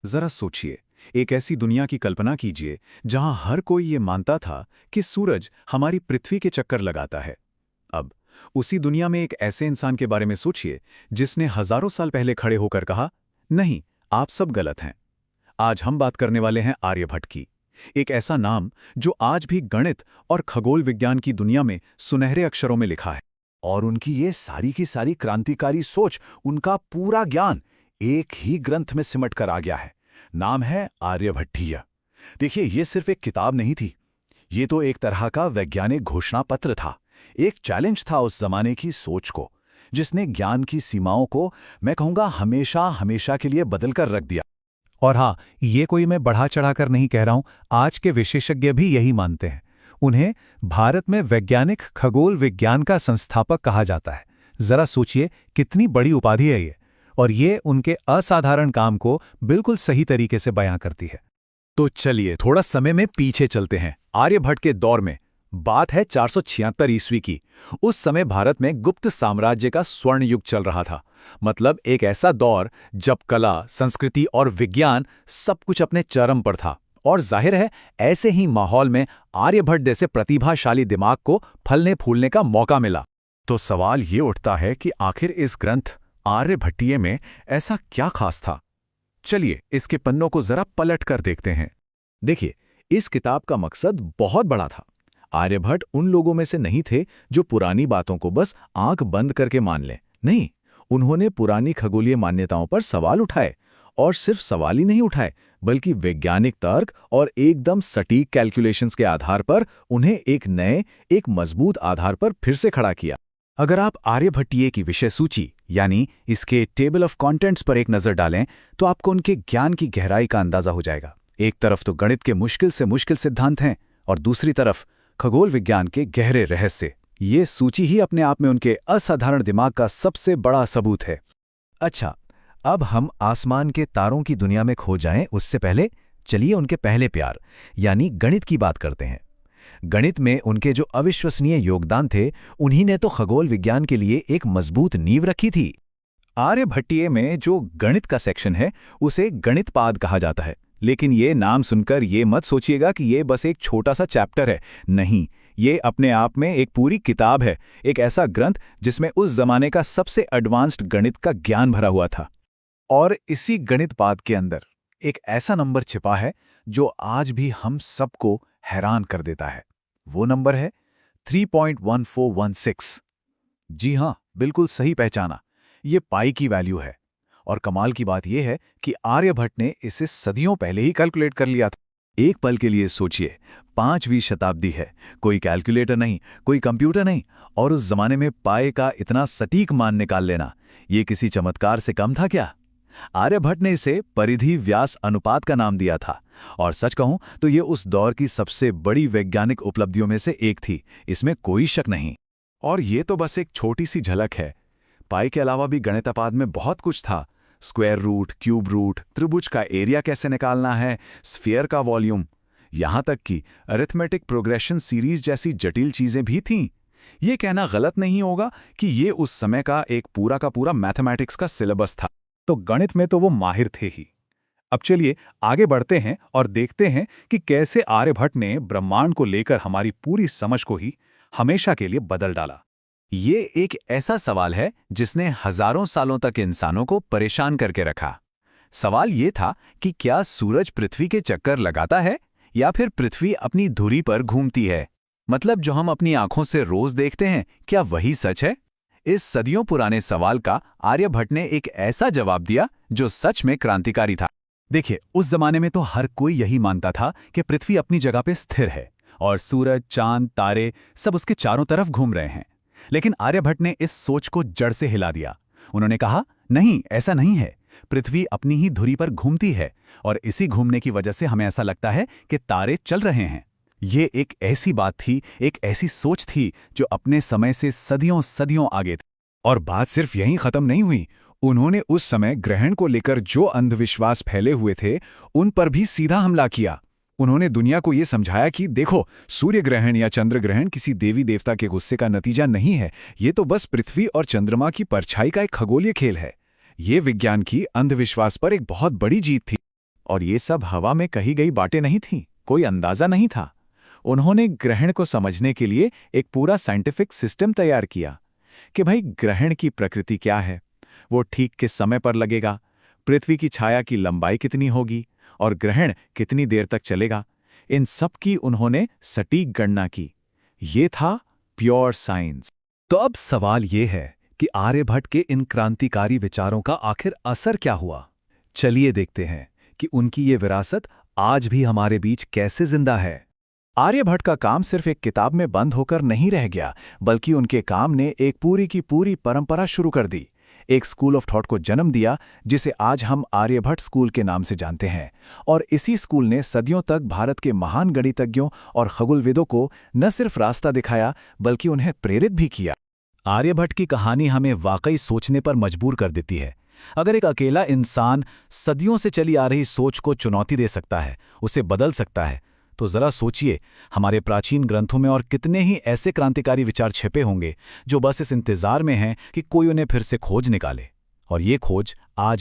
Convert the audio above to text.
जरा सोचिए, एक ऐसी दुनिया की कल्पना कीजिए जहां हर कोई ये मानता था कि सूरज हमारी पृथ्वी के चक्कर लगाता है। अब उसी दुनिया में एक ऐसे इंसान के बारे में सोचिए जिसने हजारों साल पहले खड़े होकर कहा, नहीं, आप सब गलत हैं। आज हम बात करने वाले हैं आर्यभट्ट की। एक ऐसा नाम जो आज भी गणित और खगोल विज्ञान की दुनिया में सुनहरे अक्षरों में लिखा है। और उनकी ये सारी की सारी क्रांतिकारी सोच, उनका पूरा ज्ञान एक ही ग्रंथ में सिमट कर आ गया है। नाम है आर्यभट्टीय। देखिए, ये सिर्फ एक किताब नहीं थी, ये तो एक तरह का वैज्ञानिक घोषणा पत्र था। एक चैलेंज था उस जमाने की सोच को, जिसने ज्ञान की सीमाओं को, मैं कहूंगा, हमेशा हमेशा के लिए बदल कर रख दिया। और हाँ, ये कोई मैं बढ़ा चढ़ाकर नहीं कह रहा हूं, आज के विशेषज्ञ भी यही मानते हैं। उन्हें भारत में वैज्ञानिक खगोल विज्ञान का संस्थापक कहा जाता है। जरा सोचिए, कितनी बड़ी उपाधि है ये, और ये उनके असाधारण काम को बिल्कुल सही तरीके से बयां करती है। तो चलिए थोड़ा समय में पीछे चलते हैं, आर्यभट्ट के दौर में। बात है 476 ईस्वी की। उस समय भारत में गुप्त साम्राज्य का स्वर्ण युग चल रहा था। मतलब एक ऐसा दौर जब कला, संस्कृति और विज्ञान सब कुछ अपने चरम पर था। और जाहिर है, ऐसे ही माहौल में आर्यभट्ट जैसे प्रतिभाशाली दिमाग को फलने फूलने का मौका मिला। तो सवाल ये उठता है कि आखिर इस ग्रंथ आर्यभट्टीय में ऐसा क्या खास था। चलिए इसके पन्नों को जरा पलट कर देखते हैं। देखिए, इस किताब का मकसद बहुत बड़ा था। आर्यभट्ट उन लोगों में से नहीं थे जो पुरानी बातों को बस आंख बंद करके मान लें। नहीं, उन्होंने पुरानी खगोलीय मान्यताओं पर सवाल उठाए, और सिर्फ सवाल ही नहीं उठाए, बल्कि वैज्ञानिक तर्क और एकदम सटीक कैलकुलेशंस के आधार पर उन्हें एक नए, एक मजबूत आधार पर फिर से खड़ा किया। अगर आप आर्यभट्टीय की विषय सूची यानी इसके टेबल ऑफ कंटेंट्स पर एक नजर डालें तो आपको उनके ज्ञान की गहराई का अंदाजा हो जाएगा। एक तरफ तो गणित के मुश्किल से मुश्किल सिद्धांत हैं, और दूसरी तरफ खगोल विज्ञान के गहरे रहस्य। ये सूची ही अपने आप में उनके असाधारण दिमाग का सबसे बड़ा सबूत है। अच्छा, अब हम आसमान के तारों की दुनिया में खो जाएं, उससे पहले चलिए उनके पहले प्यार यानी गणित की बात करते हैं। गणित में उनके जो अविश्वसनीय योगदान थे, उन्हीं ने तो खगोल विज्ञान के लिए एक मजबूत नींव रखी थी। आर्यभट्टीय में जो गणित का सेक्शन है उसे गणितपाद कहा जाता है। लेकिन ये नाम सुनकर ये मत सोचिएगा कि ये बस एक छोटा सा चैप्टर है। नहीं, ये अपने आप में एक पूरी किताब है, एक ऐसा ग्रंथ जिसमें उस जमाने का सबसे एडवांस्ड गणित का ज्ञान भरा हुआ था। और इसी गणितपाद के अंदर एक ऐसा नंबर छिपा है जो आज भी हम सबको हैरान कर देता है। वो नंबर है 3.1416। जी हां, बिल्कुल सही पहचाना, ये पाई की वैल्यू है। और कमाल की बात यह है कि आर्यभट्ट ने इसे सदियों पहले ही कैलकुलेट कर लिया था। एक पल के लिए सोचिए, 5वीं शताब्दी है, कोई कैलकुलेटर नहीं, कोई कंप्यूटर नहीं, और उस जमाने में पाई का इतना सटीक मान निकाल लेना, ये किसी चमत्कार से कम था क्या? आर्यभट्ट ने इसे परिधि व्यास अनुपात का नाम दिया था, और सच कहूं तो ये उस दौर की सबसे बड़ी वैज्ञानिक उपलब्धियों में से एक थी, इसमें कोई शक नहीं। और ये तो बस एक छोटी सी झलक है। पाई के अलावा भी गणितपाद में बहुत कुछ था। स्क्वायर रूट, क्यूब रूट, त्रिभुज का एरिया कैसे निकालना है, स्फीयर का वॉल्यूम, यहां तक कि अरिथमेटिक प्रोग्रेशन सीरीज जैसी जटिल चीजें भी थीं। ये कहना गलत नहीं होगा कि ये उस समय का एक पूरा का पूरा मैथमेटिक्स का सिलेबस था। तो गणित में तो वो माहिर थे ही। अब चलिए आगे बढ़ते हैं और देखते हैं कि कैसे आर्यभट्ट ने ब्रह्मांड को लेकर हमारी पूरी समझ को ही हमेशा के लिए बदल डाला। ये एक ऐसा सवाल है जिसने हजारों सालों तक इंसानों को परेशान करके रखा। सवाल ये था कि क्या सूरज पृथ्वी के चक्कर लगाता है या फिर पृथ्वी अपनी धुरी पर घूमती है? मतलब जो हम अपनी आंखों से रोज देखते हैं, क्या वही सच है? इस सदियों पुराने सवाल का आर्यभट्ट ने एक ऐसा जवाब दिया जो सच में क्रांतिकारी था। देखिए, उस जमाने में तो हर कोई यही मानता था कि पृथ्वी अपनी जगह पे स्थिर है और सूरज, चांद, तारे सब उसके चारों तरफ घूम रहे हैं। लेकिन आर्यभट्ट ने इस सोच को जड़ से हिला दिया। उन्होंने कहा, नहीं, ऐसा नहीं है, पृथ्वी अपनी ही धुरी पर घूमती है, और इसी घूमने की वजह से हमें ऐसा लगता है कि तारे चल रहे हैं। ये एक ऐसी बात थी, एक ऐसी सोच थी जो अपने समय से सदियों सदियों आगे थी। और बात सिर्फ यहीं खत्म नहीं हुई। उन्होंने उस समय ग्रहण को लेकर जो अंधविश्वास फैले हुए थे, उन पर भी सीधा हमला किया। उन्होंने दुनिया को ये समझाया कि देखो, सूर्य ग्रहण या चंद्र ग्रहण किसी देवी देवता के गुस्से का नतीजा नहीं है, ये तो बस पृथ्वी और चंद्रमा की परछाई का एक खगोलीय खेल है। ये विज्ञान की अंधविश्वास पर एक बहुत बड़ी जीत थी। और ये सब हवा में कही गई बातें नहीं थीं, कोई अंदाजा नहीं था। उन्होंने ग्रहण को समझने के लिए एक पूरा साइंटिफिक सिस्टम तैयार किया कि भाई ग्रहण की प्रकृति क्या है, वो ठीक किस समय पर लगेगा, पृथ्वी की छाया की लंबाई कितनी होगी और ग्रहण कितनी देर तक चलेगा। इन सब की उन्होंने सटीक गणना की। ये था प्योर साइंस। तो अब सवाल ये है कि आर्यभट्ट के इन क्रांतिकारी विचारों का आखिर असर क्या हुआ। चलिए देखते हैं कि उनकी ये विरासत आज भी हमारे बीच कैसे जिंदा है। आर्यभट्ट का काम सिर्फ एक किताब में बंद होकर नहीं रह गया, बल्कि उनके काम ने एक पूरी की पूरी परंपरा शुरू कर दी, एक स्कूल ऑफ थॉट को जन्म दिया जिसे आज हम आर्यभट्ट स्कूल के नाम से जानते हैं। और इसी स्कूल ने सदियों तक भारत के महान गणितज्ञों और खगोलविदों को न सिर्फ रास्ता दिखाया बल्कि उन्हें प्रेरित भी किया। आर्यभट्ट की कहानी हमें वाकई सोचने पर मजबूर कर देती है। अगर एक अकेला इंसान सदियों से चली आ रही सोच को चुनौती दे सकता है, उसे बदल सकता है, तो जरा सोचिए हमारे प्राचीन ग्रंथों में और कितने ही ऐसे क्रांतिकारी विचार छिपे होंगे जो बस इस इंतजार में हैं कि कोई उन्हें फिर से खोज निकाले। और ये खोज आज